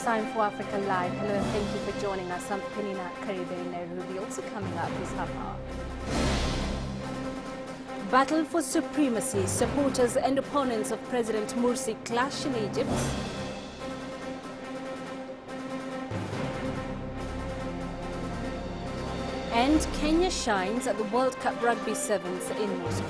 It's time for Africa Live. Hello and thank you for joining us. I'm Penina Karibe in Nairobi. Also coming up this half hour. Battle for supremacy. Supporters and opponents of President Morsi clash in Egypt. And Kenya shines at the World Cup Rugby Sevens in Moscow.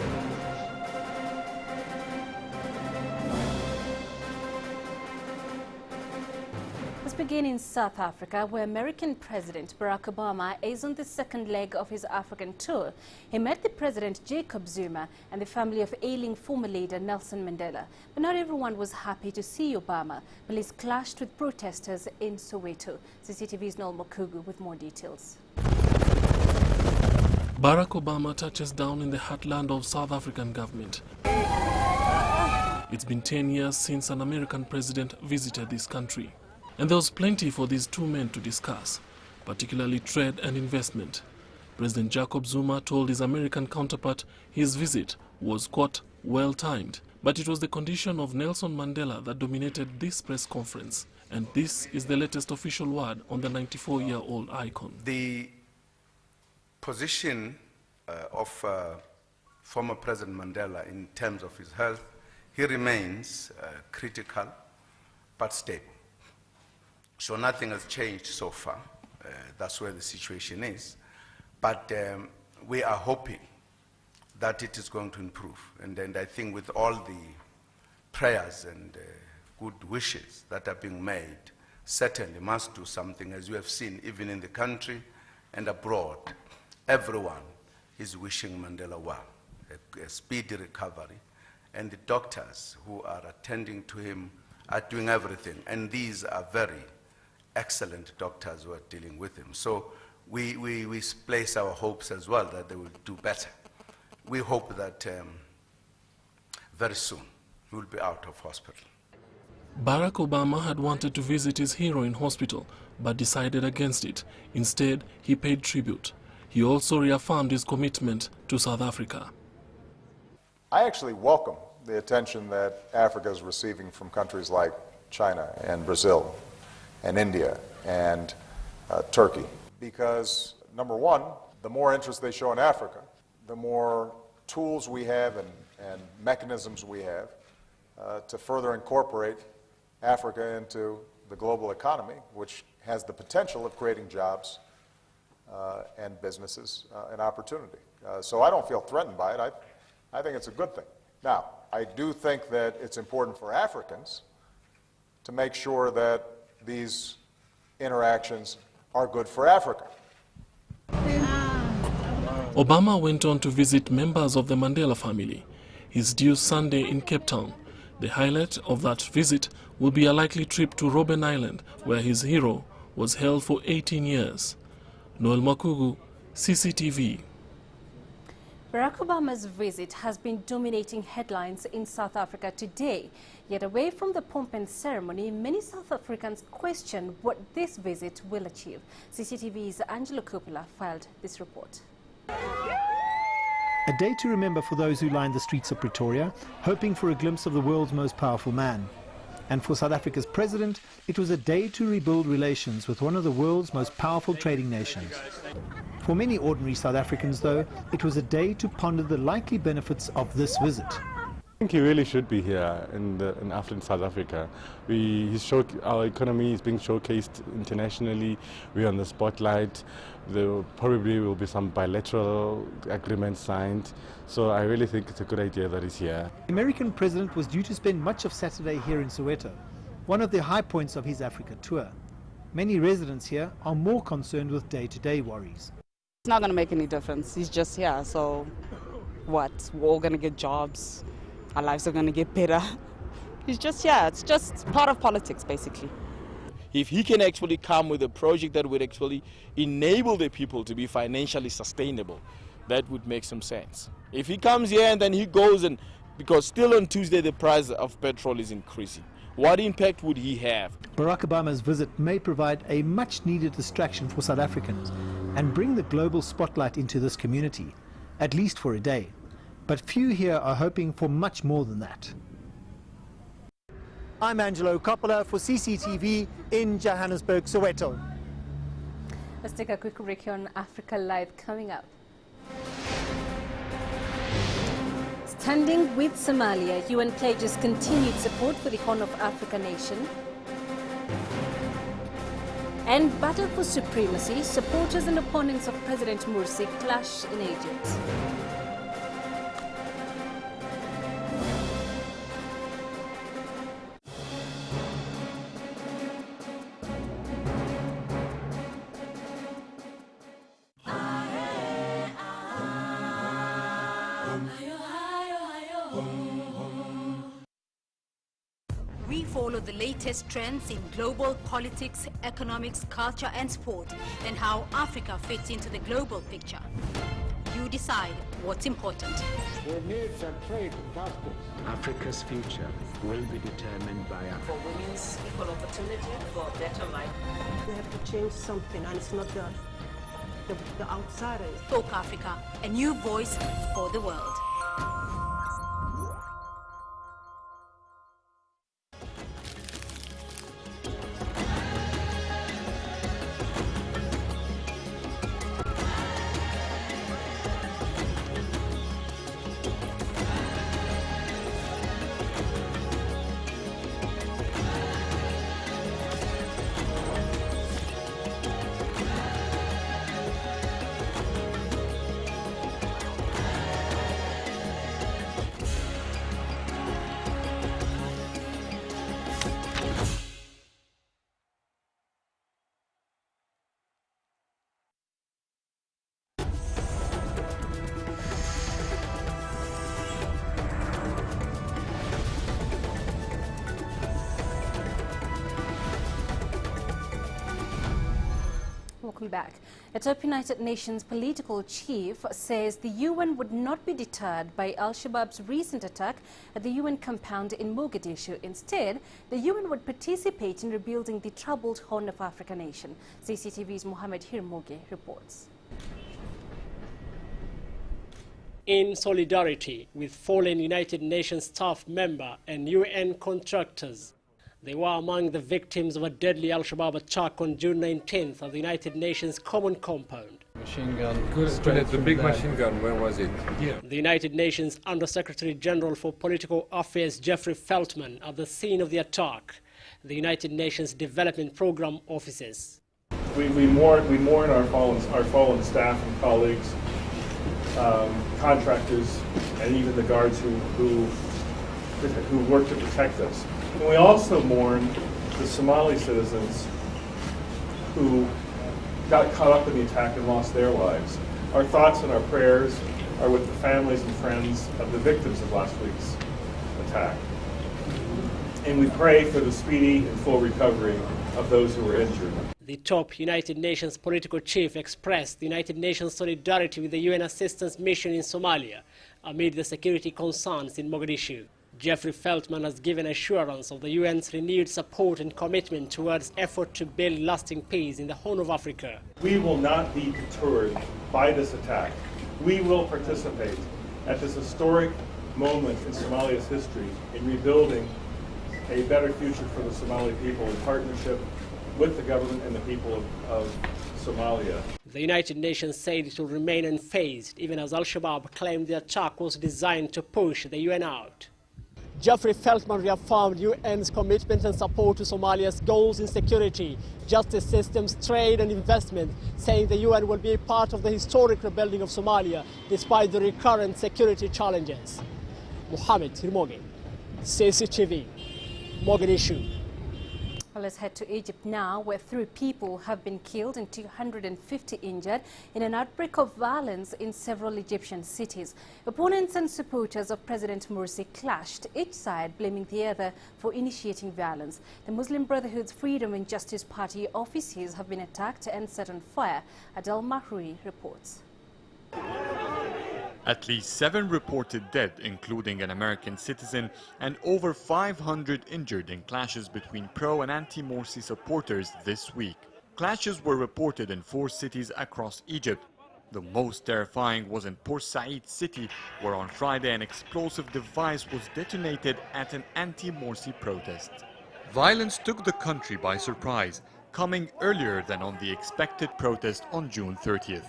Let's begin in South Africa, where American President Barack Obama is on the second leg of his African tour. He met the President Jacob Zuma and the family of ailing former leader Nelson Mandela. But not everyone was happy to see Obama. Police clashed with protesters in Soweto. CCTV's Noel Mokugu with more details. Barack Obama touches down in the heartland of South African government. It's been 10 years since an American president visited this country. And there was plenty for these two men to discuss, particularly trade and investment. President Jacob Zuma told his American counterpart his visit was, quote, well-timed. But it was the condition of Nelson Mandela that dominated this press conference. And this is the latest official word on the 94-year-old icon. The position of former President Mandela in terms of his health, he remains critical but stable. So nothing has changed so far. That's where the situation is. But we are hoping that it is going to improve. And I think with all the prayers and good wishes that are being made, certainly must do something, as you have seen, even in the country and abroad. Everyone is wishing Mandela well, a speedy recovery. And the doctors who are attending to him are doing everything. And these are very excellent doctors who are dealing with him. So we place our hopes as well that they will do better. We hope that very soon he will be out of hospital. Barack Obama had wanted to visit his hero in hospital, but decided against it. Instead, he paid tribute. He also reaffirmed his commitment to South Africa. I actually welcome the attention that Africa is receiving from countries like China and Brazil and India and Turkey. Because, number one, the more interest they show in Africa, the more tools we have and mechanisms we have to further incorporate Africa into the global economy, which has the potential of creating jobs and businesses and opportunity. So I don't feel threatened by it. I think it's a good thing. Now, I do think that it's important for Africans to make sure that these interactions are good for Africa. Obama went on to visit members of the Mandela family. He's due Sunday in Cape Town. The highlight of that visit will be a likely trip to Robben Island, where his hero was held for 18 years. Noel Makugu, CCTV. Barack Obama's visit has been dominating headlines in South Africa today. Yet away from the pomp and ceremony, many South Africans question what this visit will achieve. CCTV's Angelo Cupola filed this report. A day to remember for those who lined the streets of Pretoria, hoping for a glimpse of the world's most powerful man. And for South Africa's president, it was a day to rebuild relations with one of the world's most powerful trading nations. For many ordinary South Africans, though, it was a day to ponder the likely benefits of this visit. I think he really should be here in affluent South Africa. Our economy is being showcased internationally. We're on the spotlight. There probably will be some bilateral agreements signed. So I really think it's a good idea that he's here. The American president was due to spend much of Saturday here in Soweto, one of the high points of his Africa tour. Many residents here are more concerned with day-to-day worries. It's not going to make any difference. He's just here, so what? We're all going to get jobs. Our lives are going to get better. He's just here. It's just part of politics, basically. If he can actually come with a project that would actually enable the people to be financially sustainable, that would make some sense. If he comes here and then he goes, and because still on Tuesday the price of petrol is increasing, what impact would he have? Barack Obama's visit may provide a much-needed distraction for South Africans and bring the global spotlight into this community, at least for a day. But few here are hoping for much more than that. I'm Angelo Coppola for CCTV in Johannesburg, Soweto. Let's take a quick break here on Africa Live coming up. Standing with Somalia, UN pledges continued support for the Horn of Africa nation. And battle for supremacy, supporters and opponents of President Morsi clash in Egypt. We follow the latest trends in global politics, economics, culture and sport, and how Africa fits into the global picture. You decide what's important. We need some trade justice. Africa's future will be determined by Africa. For women's equal opportunity, for a better life. We have to change something, and it's not the outsiders. Talk Africa, a new voice for the world. Welcome back. A top United Nations political chief says the UN would not be deterred by Al-Shabaab's recent attack at the UN compound in Mogadishu. Instead, the UN would participate in rebuilding the troubled Horn of Africa nation. CCTV's Mohamed Hirmoge reports. In solidarity with fallen United Nations staff member and UN contractors, they were among the victims of a deadly Al-Shabaab attack on June 19th at the United Nations Common Compound. Machine gun. The big machine gun, where was it? Yeah. The United Nations Under-Secretary General for Political Affairs Jeffrey Feltman at the scene of the attack, the United Nations Development Programme offices. We mourn our fallen staff and colleagues, contractors, and even the guards who work to protect us. And we also mourn the Somali citizens who got caught up in the attack and lost their lives. Our thoughts and our prayers are with the families and friends of the victims of last week's attack. And we pray for the speedy and full recovery of those who were injured. The top United Nations political chief expressed the United Nations solidarity with the UN assistance mission in Somalia amid the security concerns in Mogadishu. Jeffrey Feltman has given assurance of the UN's renewed support and commitment towards effort to build lasting peace in the Horn of Africa. We will not be deterred by this attack. We will participate at this historic moment in Somalia's history in rebuilding a better future for the Somali people in partnership with the government and the people of Somalia. The United Nations said it will remain unfazed even as Al-Shabaab claimed the attack was designed to push the UN out. Jeffrey Feltman reaffirmed UN's commitment and support to Somalia's goals in security, justice systems, trade and investment, saying the UN will be part of the historic rebuilding of Somalia despite the recurrent security challenges. Mohamed Hirmoge, CCTV, Mogadishu. Well, let's head to Egypt now, where 3 people have been killed and 250 injured in an outbreak of violence in several Egyptian cities. Opponents and supporters of President Morsi clashed, each side blaming the other for initiating violence. The Muslim Brotherhood's Freedom and Justice Party offices have been attacked and set on fire. Adel Mahroui reports. At least 7 reported dead, including an American citizen, and over 500 injured in clashes between pro- and anti-Morsi supporters this week. Clashes were reported in 4 cities across Egypt. The most terrifying was in Port Said city, where on Friday an explosive device was detonated at an anti-Morsi protest. Violence took the country by surprise, coming earlier than on the expected protest on June 30th.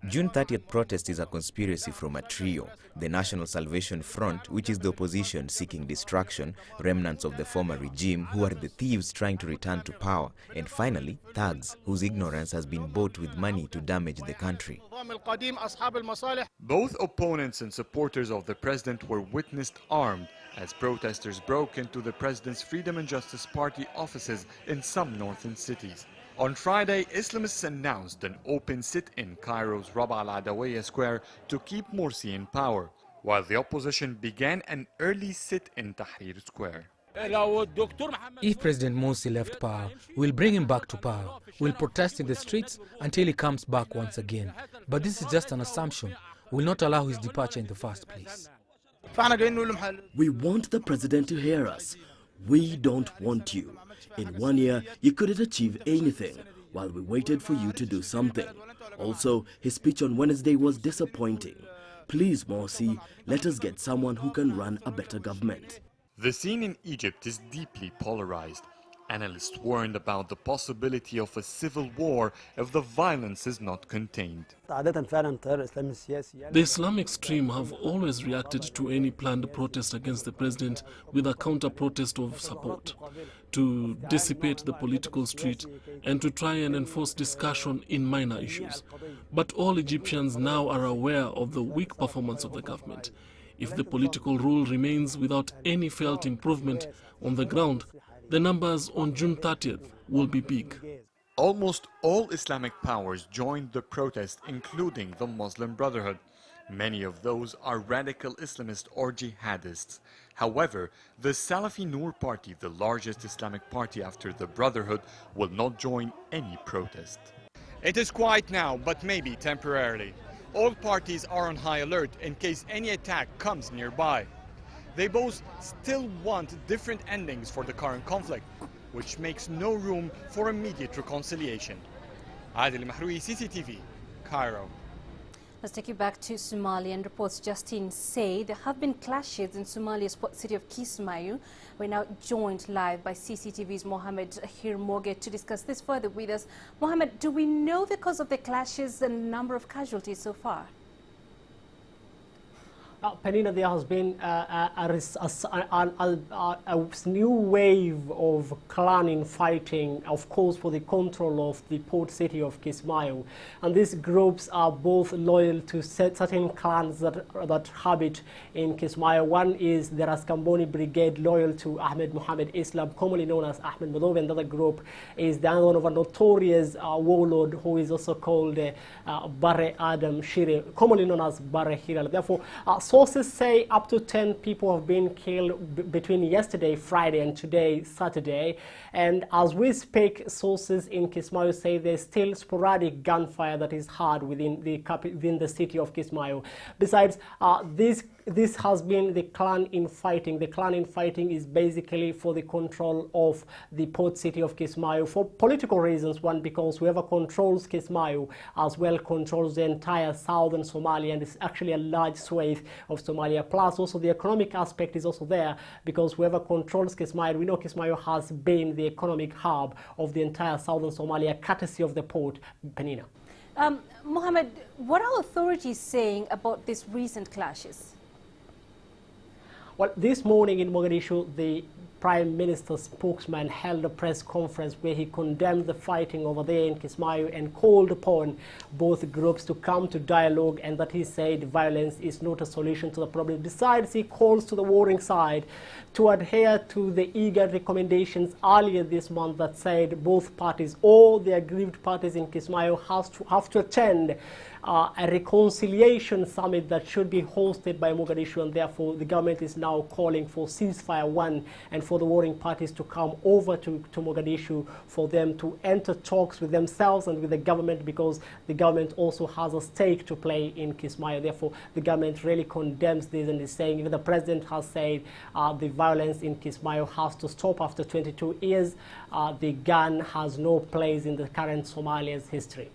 June 30th protest is a conspiracy from a trio: the National Salvation Front, which is the opposition seeking destruction, remnants of the former regime who are the thieves trying to return to power, and finally thugs whose ignorance has been bought with money to damage the country. Both opponents and supporters of the president were witnessed armed as protesters broke into the president's Freedom and Justice Party offices in some northern cities. On Friday, Islamists announced an open sit-in in Cairo's Raba al-Adawiyya Square to keep Morsi in power, while the opposition began an early sit-in Tahrir Square. If President Morsi left power, we'll bring him back to power. We'll protest in the streets until he comes back once again. But this is just an assumption. We'll not allow his departure in the first place. We want the president to hear us. We don't want you. In 1 year, you couldn't achieve anything while we waited for you to do something. Also, his speech on Wednesday was disappointing. Please, Morsi, let us get someone who can run a better government. The scene in Egypt is deeply polarized. Analysts warned about the possibility of a civil war if the violence is not contained. The Islamic stream have always reacted to any planned protest against the president with a counter-protest of support, to dissipate the political street and to try and enforce discussion in minor issues. But all Egyptians now are aware of the weak performance of the government. If the political rule remains without any felt improvement on the ground, the numbers on June 30th will be big. Almost all Islamic powers joined the protest, including the Muslim Brotherhood. Many of those are radical Islamists or jihadists. However, the Salafi Noor party, the largest Islamic party after the Brotherhood, will not join any protest. It is quiet now, but maybe temporarily. All parties are on high alert in case any attack comes nearby. They both still want different endings for the current conflict, which makes no room for immediate reconciliation. Adil Mahroui, CCTV, Cairo. Let's take you back to Somalia, and reports Justine say there have been clashes in Somalia's port city of Kismayu. We're now joined live by CCTV's Mohammed Hirmoge to discuss this further with us. Mohammed, do we know the cause of the clashes and number of casualties so far? Penina, there has been a new wave of clan fighting, of course, for the control of the port city of Kismayu. And these groups are both loyal to certain clans that habit in Kismayu. One is the Raskamboni Brigade, loyal to Ahmed Mohamed Islam, commonly known as Ahmed Madobe. Another group is the one of a notorious warlord who is also called Barre Adam Shire, commonly known as Barre Hiral. Therefore, sources say up to 10 people have been killed between yesterday, Friday, and today, Saturday. And as we speak, sources in Kismayu say there's still sporadic gunfire that is heard within the city of Kismayu. Besides, this has been the clan infighting. The clan infighting is basically for the control of the port city of Kismayu for political reasons. One, because whoever controls Kismayu as well controls the entire southern Somalia, and it's actually a large swathe of Somalia. Plus, also the economic aspect is also there, because whoever controls Kismayu, we know Kismayu has been the economic hub of the entire southern Somalia, courtesy of the port, Penina. Mohammed, what are authorities saying about these recent clashes? Well, this morning in Mogadishu, the Prime Minister's spokesman held a press conference where he condemned the fighting over there in Kismayu and called upon both groups to come to dialogue, and that he said violence is not a solution to the problem. Besides, he calls to the warring side to adhere to the IGAD recommendations earlier this month that said both parties, all the aggrieved parties in Kismayu, have to attend a reconciliation summit that should be hosted by Mogadishu, and therefore the government is now calling for ceasefire one and for the warring parties to come over to Mogadishu for them to enter talks with themselves and with the government, because the government also has a stake to play in Kismayu. Therefore, the government really condemns this and is saying, even the president has said the violence in Kismayu has to stop after 22 years. The gun has no place in the current Somalia's history.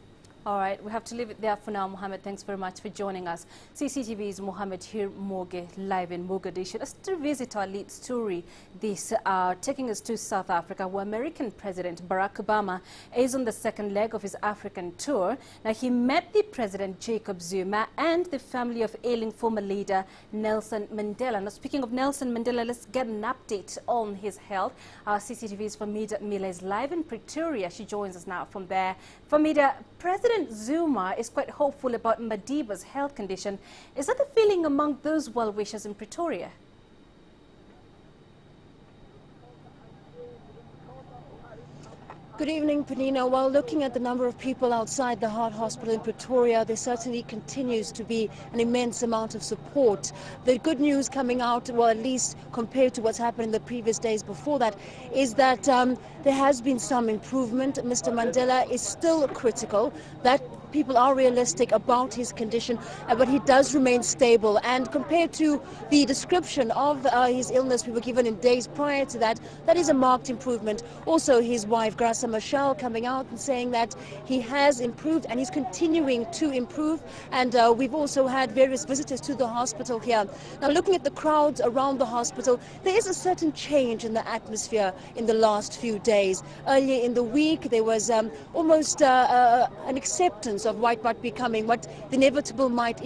All right, we have to leave it there for now, Mohammed. Thanks very much for joining us. CCTV's Mohammed here, Moge, live in Mogadishu. Let's revisit our lead story this hour, taking us to South Africa, where American President Barack Obama is on the second leg of his African tour. Now, he met the President Jacob Zuma and the family of ailing former leader Nelson Mandela. Now, speaking of Nelson Mandela, let's get an update on his health. Our CCTV's Famida Miller is live in Pretoria. She joins us now from there. Famida, President Zuma is quite hopeful about Madiba's health condition. Is that the feeling among those well-wishers in Pretoria? Good evening, Panina. While looking at the number of people outside the Heart Hospital in Pretoria, there certainly continues to be an immense amount of support. The good news coming out, well, at least compared to what's happened in the previous days before that, is that there has been some improvement. Mr. Mandela is still critical. That people are realistic about his condition, but he does remain stable. And compared to the description of his illness we were given in days prior to that, that is a marked improvement. Also, his wife, Graça Machel, coming out and saying that he has improved and he's continuing to improve. And we've also had various visitors to the hospital here. Now, looking at the crowds around the hospital, there is a certain change in the atmosphere in the last few days. Earlier in the week, there was almost an acceptance of what might be coming, what the inevitable might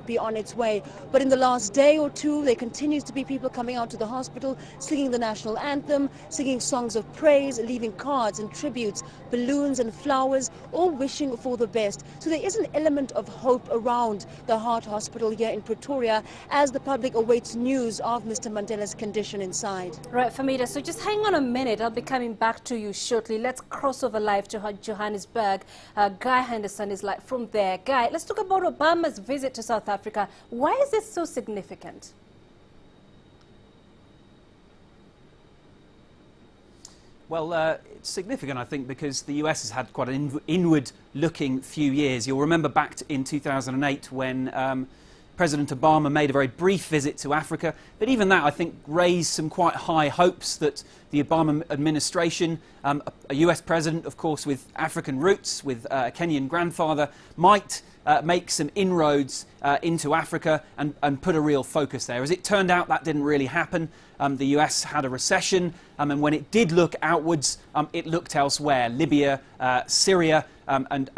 be on its way. But in the last day or two, there continues to be people coming out to the hospital, singing the national anthem, singing songs of praise, leaving cards and tributes, balloons and flowers, all wishing for the best. So there is an element of hope around the Heart Hospital here in Pretoria as the public awaits news of Mr. Mandela's condition inside. Right, Famida, so just hang on a minute. I'll be coming back to you shortly. Let's cross over live to Johannesburg. Guy Henderson is like from there. Guy, let's talk about Obama's visit to South Africa. Why is this so significant? Well, it's significant, I think, because the US has had quite an inward-looking few years. You'll remember back in 2008 when President Obama made a very brief visit to Africa, but even that, I think, raised some quite high hopes that the Obama administration, a US president, of course, with African roots, with a Kenyan grandfather, might make some inroads into Africa and put a real focus there. As it turned out, that didn't really happen. The US had a recession, and when it did look outwards, it looked elsewhere. Libya, Syria, and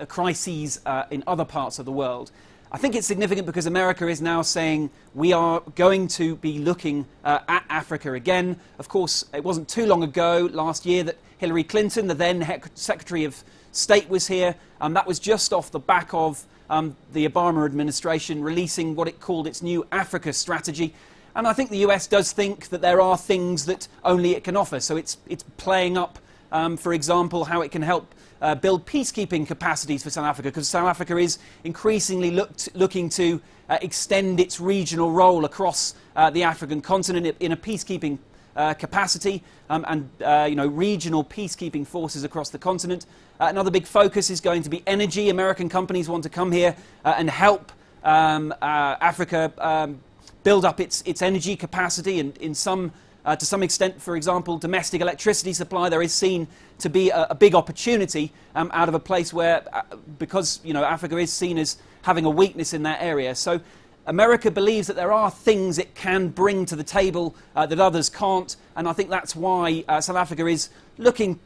crises in other parts of the world. I think it's significant because America is now saying we are going to be looking at Africa again. Of course, it wasn't too long ago, last year, that Hillary Clinton, the then Secretary of State, was here. That was just off the back of the Obama administration releasing what it called its new Africa strategy. And I think the US does think that there are things that only it can offer. So it's playing up, for example, how it can help build peacekeeping capacities for South Africa, because South Africa is increasingly looking to extend its regional role across the African continent in a peacekeeping capacity and regional peacekeeping forces across the continent. Another big focus is going to be energy. American companies want to come here and help Africa build up its energy capacity, and to some extent, for example, domestic electricity supply. There is seen to be a big opportunity out of a place where, because Africa is seen as having a weakness in that area. So America believes that there are things it can bring to the table that others can't, and I think that's why South Africa is looking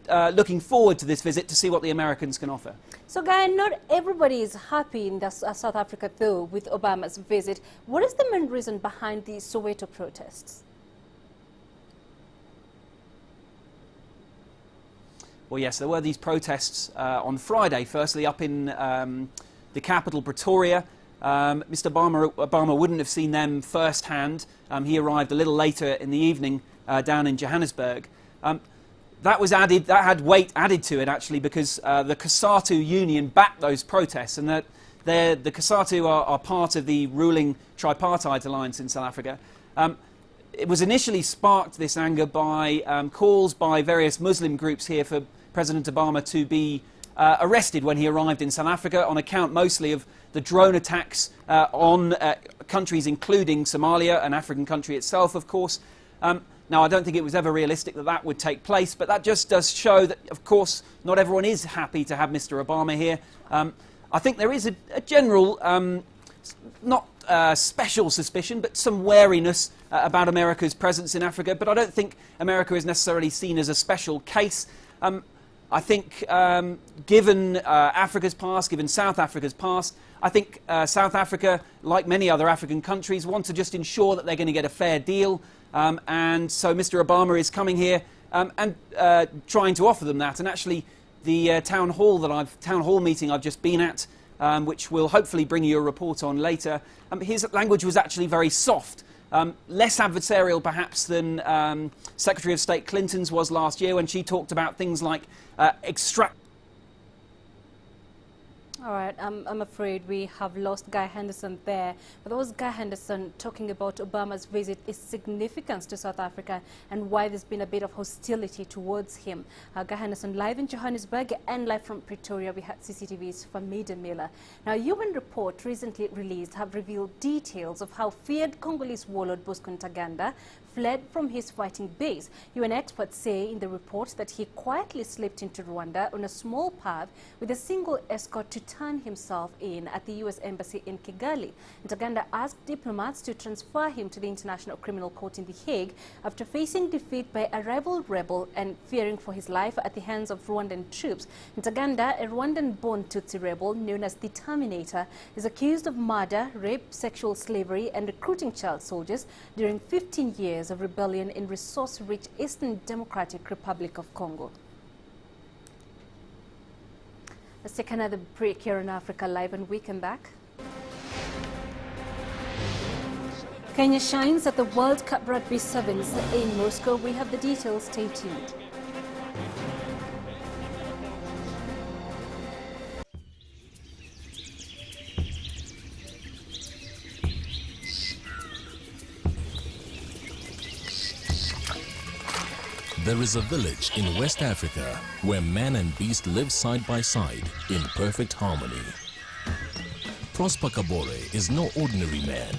forward to this visit to see what the Americans can offer. So, Guy, not everybody is happy in South Africa, though, with Obama's visit. What is the main reason behind the Soweto protests? Well, yes, there were these protests on Friday, firstly up in the capital, Pretoria. Mr. Obama wouldn't have seen them firsthand. He arrived a little later in the evening down in Johannesburg. That had weight added to it, actually, because the COSATU union backed those protests, and that the COSATU are part of the ruling tripartite alliance in South Africa. It was initially sparked, this anger, by calls by various Muslim groups here for President Obama to be arrested when he arrived in South Africa, on account mostly of the drone attacks on countries including Somalia, an African country itself, of course. Now, I don't think it was ever realistic that that would take place, but that just does show that, of course, not everyone is happy to have Mr. Obama here. I think there is a general, not special suspicion, but some wariness about America's presence in Africa, but I don't think America is necessarily seen as a special case. I think given Africa's past, given South Africa's past, I think South Africa, like many other African countries, want to just ensure that they're going to get a fair deal. And so Mr. Obama is coming here and trying to offer them that. And actually, the town hall meeting I've just been at, which we'll hopefully bring you a report on later, his language was actually very soft. Less adversarial, perhaps, than Secretary of State Clinton's was last year when she talked about things like extract. All right, I'm afraid we have lost Guy Henderson there. But that was Guy Henderson talking about Obama's visit, its significance to South Africa, and why there's been a bit of hostility towards him. Guy Henderson live in Johannesburg and live from Pretoria. We had CCTV's Famida Miller. Now, a UN report recently released have revealed details of how feared Congolese warlord Bosco Ntaganda fled from his fighting base. UN experts say in the report that he quietly slipped into Rwanda on a small path with a single escort to turn himself in at the U.S. Embassy in Kigali. Ntaganda asked diplomats to transfer him to the International Criminal Court in The Hague after facing defeat by a rival rebel and fearing for his life at the hands of Rwandan troops. Ntaganda, a Rwandan-born Tutsi rebel known as the Terminator, is accused of murder, rape, sexual slavery and recruiting child soldiers during 15 years of rebellion in resource-rich Eastern Democratic Republic of Congo. Let's take another break here on Africa Live and we come back. Kenya shines at the World Cup Rugby Sevens in Moscow. We have the details. Stay tuned. There is a village in West Africa where man and beast live side by side in perfect harmony. Prosper Kabore is no ordinary man.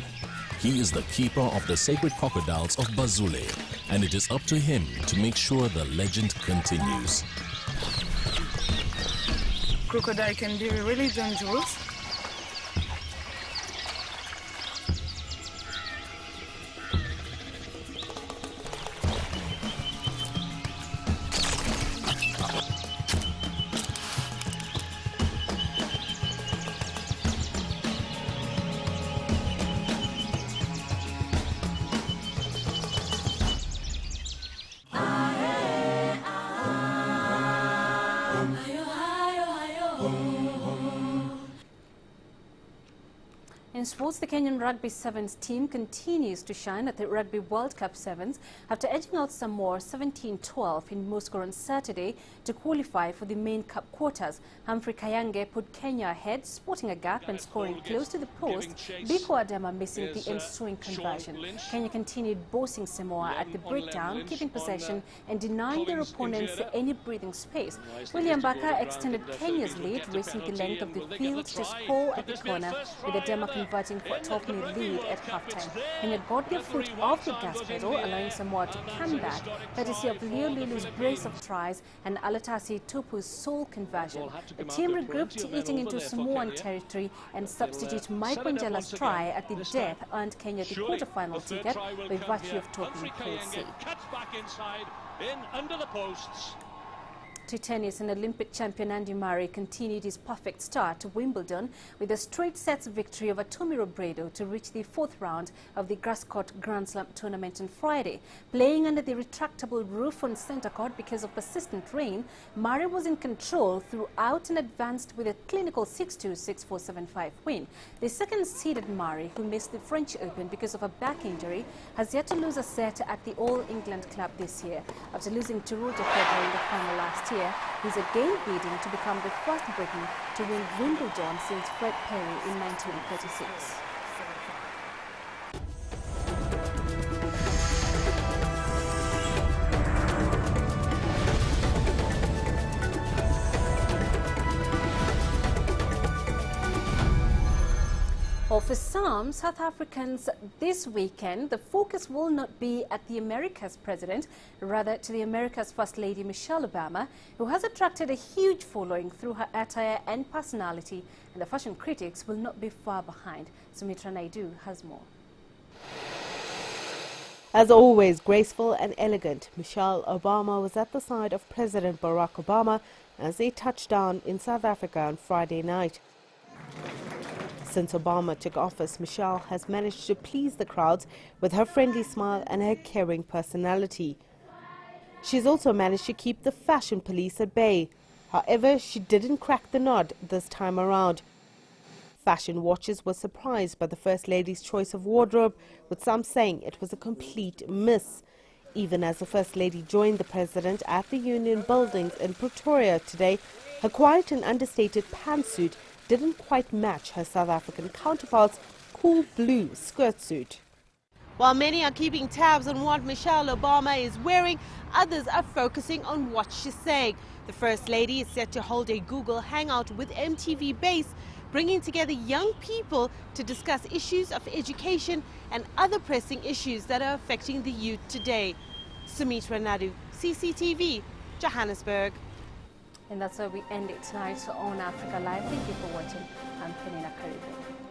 He is the keeper of the sacred crocodiles of Bazule, and it is up to him to make sure the legend continues. Crocodile can be really dangerous. In sports, the Kenyan Rugby Sevens team continues to shine at the Rugby World Cup Sevens after edging out Samoa 17-12 in Moscow on Saturday to qualify for the main cup quarters. Humphrey Kayange put Kenya ahead, spotting a gap and scoring close to the post, Biko Adama missing the ensuing conversion. Kenya continued bossing Samoa at the breakdown, keeping possession and denying their opponents any breathing space. William Baka extended Kenya's lead, racing the length of the field to score at the corner, with Adama converting for a 12-minute lead at halftime. Kenya got their foot off the gas pedal, allowing Samoa to come back, courtesy of Leo Lulu's brace of tries and Alatasi Tupu's sole conversion. The team regrouped, eating into Samoan territory, and substitute Mike Wangela's try at the death earned Kenya the quarter-final ticket by virtue of topping Pool C. Under the posts. To tennis, and Olympic champion Andy Murray continued his perfect start to Wimbledon with a straight sets victory over Tommy Robredo to reach the fourth round of the grass court Grand Slam tournament on Friday. Playing under the retractable roof on centre court because of persistent rain, Murray was in control throughout and advanced with a clinical 6-2, 6-4, 7-5 win. The second-seeded Murray, who missed the French Open because of a back injury, has yet to lose a set at the All England Club this year. After losing to Roger Federer in the final last year, he's again bidding to become the first Briton to win Wimbledon since Fred Perry in 1936. Well, for some South Africans this weekend, the focus will not be at the America's president, rather to the America's First Lady Michelle Obama, who has attracted a huge following through her attire and personality, and the fashion critics will not be far behind. Sumitra Naidu has more. As always graceful and elegant, Michelle Obama was at the side of President Barack Obama as they touched down in South Africa on Friday night. Since Obama took office, Michelle has managed to please the crowds with her friendly smile and her caring personality. She's also managed to keep the fashion police at bay. However, she didn't crack the nod this time around. Fashion watchers were surprised by the First Lady's choice of wardrobe, with some saying it was a complete miss. Even as the First Lady joined the President at the Union Buildings in Pretoria today, her quiet and understated pantsuit didn't quite match her South African counterpart's cool blue skirt suit. While many are keeping tabs on what Michelle Obama is wearing, others are focusing on what she's saying. The First Lady is set to hold a Google Hangout with MTV Base, bringing together young people to discuss issues of education and other pressing issues that are affecting the youth today. Sumitra Naidu, CCTV, Johannesburg. And that's where we end it tonight on Africa Live. Thank you for watching. I'm Penina Karibe.